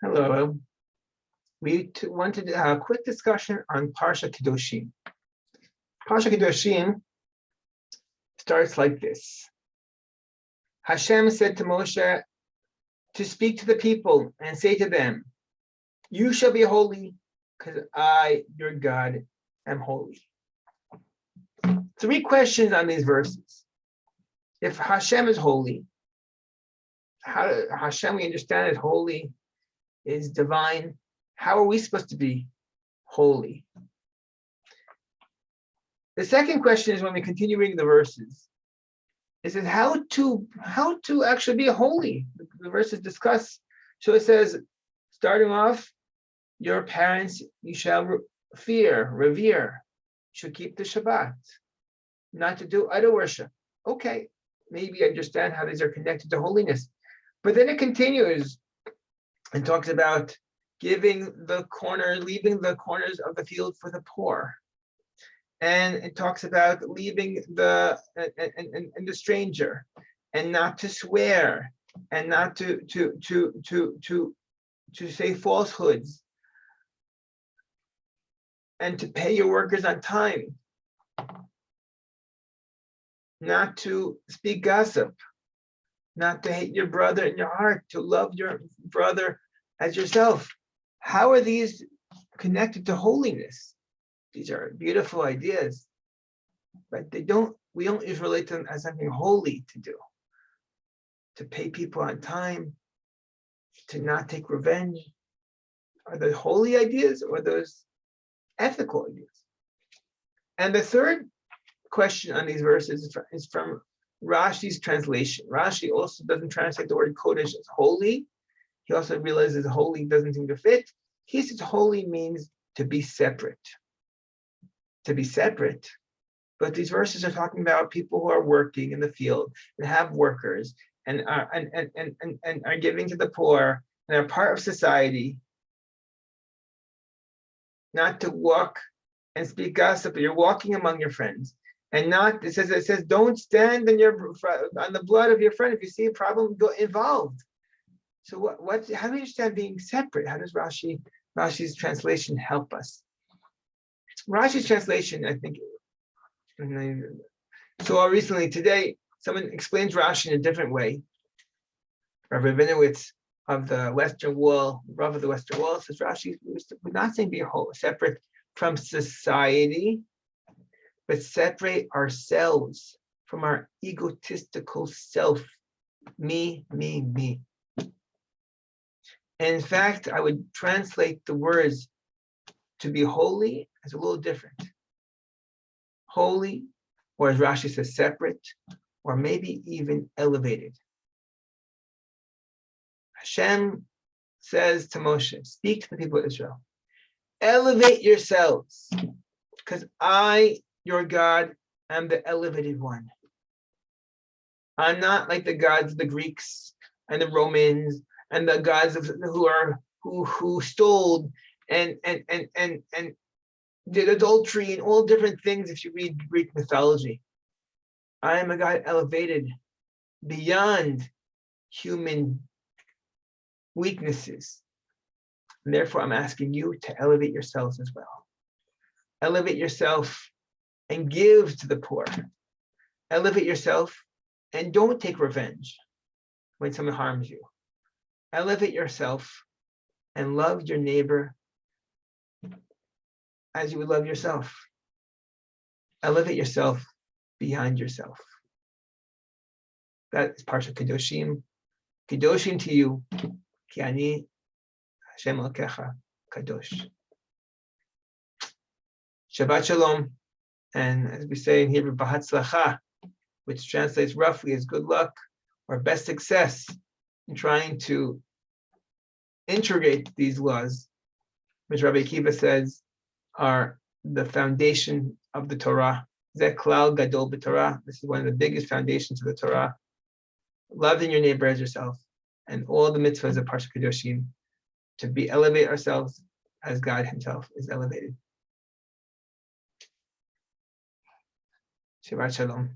Hello. We wanted a quick discussion on Parshat Kedoshim. Parshat Kedoshim starts like this. Hashem said to Moshe to speak to the people and say to them, "You shall be holy, because I, your God, am holy." Three questions on these verses. If Hashem is holy, how Hashem we understand is holy, is divine, how are we supposed to be holy? The second question is, when we continue reading the verses, is it how to actually be holy? The verses discuss. So it says, starting off, your parents you shall revere, should keep the Shabbat, not to do idol worship. Okay, maybe understand how these are connected to holiness. But then it continues and talks about leaving the corners of the field for the poor. And it talks about leaving the stranger, and not to swear, and not to say falsehoods, and to pay your workers on time, not to speak gossip, not to hate your brother in your heart, to love your brother as yourself. How are these connected to holiness? These are beautiful ideas, but we don't usually relate to them as something holy to do. To pay people on time, to not take revenge. Are those holy ideas or those ethical ideas? And the third question on these verses is from Rashi's translation. Rashi also doesn't translate the word Kodesh as holy. He also realizes holy doesn't seem to fit. He says holy means to be separate. To be separate. But these verses are talking about people who are working in the field and have workers and are giving to the poor and are part of society. Not to walk and speak gossip, but you're walking among your friends. And not, it says, don't stand on the blood of your friend. If you see a problem, go involved. So how do we understand being separate? How does Rashi's translation help us? Rashi's translation, I think, so recently today, someone explains Rashi in a different way. Rabbi Norin of the Western Wall, Rav of the Western Wall, says Rashi, we're not saying be separate from society, but separate ourselves from our egotistical self. Me, me, me. And in fact, I would translate the words to be holy as a little different. Holy, or as Rashi says, separate, or maybe even elevated. Hashem says to Moshe, speak to the people of Israel. Elevate yourselves, because I, your God, am the elevated one. I'm not like the gods of the Greeks and the Romans and the gods who stole and did adultery and all different things if you read Greek mythology. I am a God elevated beyond human weaknesses. And therefore, I'm asking you to elevate yourselves as well. Elevate yourself and give to the poor. Elevate yourself and don't take revenge when someone harms you. Elevate yourself and love your neighbor as you would love yourself. Elevate yourself beyond yourself. That is Parshat Kedoshim. Kedoshim to you, ki ani Hashem Elokecha Kadosh. Shabbat Shalom, and as we say in Hebrew, B'Hatzlacha, which translates roughly as good luck or best success in trying to integrate these laws, which Rabbi Akiva says are the foundation of the Torah. Zeh klal gadol b'Torah. This is one of the biggest foundations of the Torah. Loving your neighbor as yourself, and all the mitzvahs of Parshat Kedoshim, to elevate ourselves as God Himself is elevated. Shabbat Shalom.